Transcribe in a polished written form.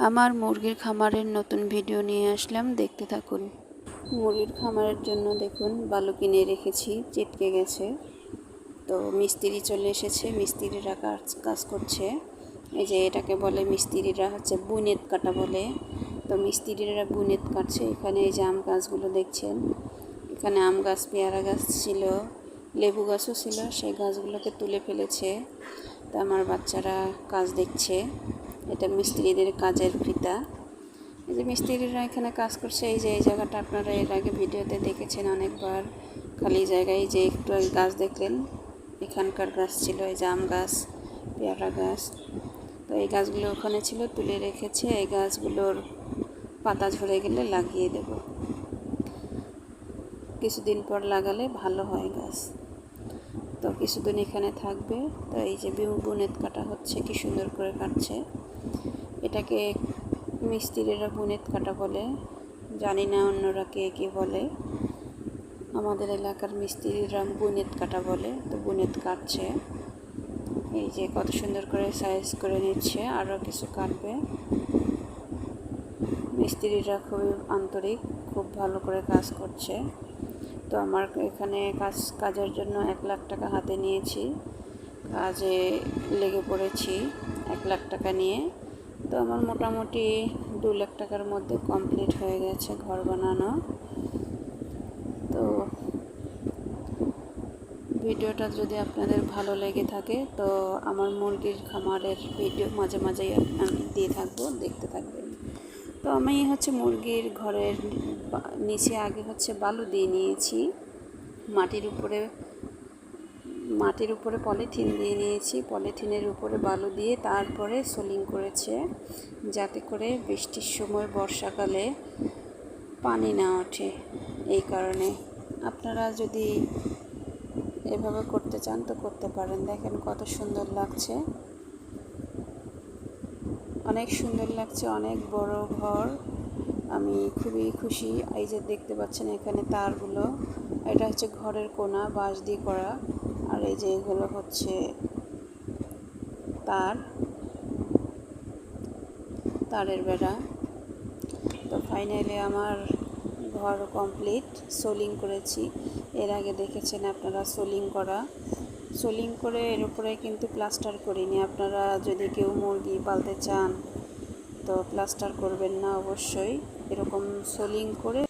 আমার মুরগির খামারের নতুন ভিডিও নিয়ে আসলাম, দেখতে থাকুন। মুরগির খামারের জন্য দেখুন বালু কিনে রেখেছি, চিটকে গেছে। তো মিস্ত্রি চলে এসেছে, মিস্ত্রিরা কাজ করছে। এই যে এটাকে বলে মিস্ত্রিরা হচ্ছে বুনেট কাটা বলে। তো মিস্ত্রিরা বুনেট কাটছে। এখানে এই যে আম গাছগুলো দেখছেন, এখানে আম গাছ, পেয়ারা গাছ ছিল, লেবু গাছও ছিল, সেই গাছগুলোকে তুলে ফেলেছে। তো আমার বাচ্চারা কাজ দেখছে। এটা মিস্ত্রিদের কাজের ফিতা। এই যে মিস্ত্রিরা এখানে কাজ করছে। এই যে এই জায়গাটা আপনারা এর আগে ভিডিওতে দেখেছেন অনেকবার, খালি জায়গায় যে একটু গাছ দেখলেন, এখানকার গাছ ছিল এই যে আম গাছ, পেয়ারা গাছ। তো এই গাছগুলো ওখানে ছিল, তুলে রেখেছে। এই গাছগুলোর পাতা ঝরে গেলে লাগিয়ে দেব, কিছুদিন পর লাগালে ভালো হয় গাছ। তো কিছুদিন এখানে থাকবে। তো এই যে বুনেট কাটা হচ্ছে, কি সুন্দর করে কাটছে। এটাকে মিস্ত্রিরা বুনেট কাটা বলে, জানি না অন্যরা কে বলে। আমাদের এলাকার মিস্ত্রিরা বুনেট কাটা বলে। তো বুনেট কাটছে। এই যে কত সুন্দর করে সাইজ করে নিচ্ছে, আরও কিছু কাটবে। মিস্ত্রিরা খুবই আন্তরিক, খুব ভালো করে কাজ করছে। তো আমার এখানে কাজের জন্য 1 লাখ টাকা হাতে নিয়েছি, কাজে লেগে পড়েছি 1 লাখ টাকা নিয়ে। তো আমার মোটামুটি 2 লাখ টাকার মধ্যে কমপ্লিট হয়ে গেছে ঘর বানানো। তো ভিডিওটা যদি আপনাদের ভালো লেগে থাকে, তো আমার মুরগির খামারের ভিডিও মাঝে মাঝেই আমি দিয়ে থাকবো, দেখতে থাকবেন। তো আমি হচ্ছে মুরগির ঘরের নিচে আগে হচ্ছে বালু দিয়ে নিয়েছি, মাটির উপরে পলিথিন দিয়ে নিয়েছি, পলিথিনের উপরে বালু দিয়ে তারপরে সোলিং করেছে, যাতে করে বৃষ্টির সময় বর্ষাকালে পানি না ওঠে। এই কারণে আপনারা যদি এভাবে করতে চান তো করতে পারেন। দেখেন কত সুন্দর লাগছে, অনেক সুন্দর লাগছে, অনেক বড় ঘর। আমি খুবই খুশি। এই যে দেখতে পাচ্ছেন এখানে তারগুলো, এটা হচ্ছে ঘরের কোনা, বাঁশ দিয়ে করা। আর এই যে এগুলো হচ্ছে তারের বেড়া। তো ফাইনালি আমার ঘর কমপ্লিট, সোলিং করেছি। এর আগে দেখেছেন আপনারা সোলিং করে এর উপরে কিন্তু প্লাস্টার করিনি। আপনারা যদি কেউ মুরগি পালতে চান তো প্লাস্টার করবেন না, অবশ্যই এরকম সোলিং করে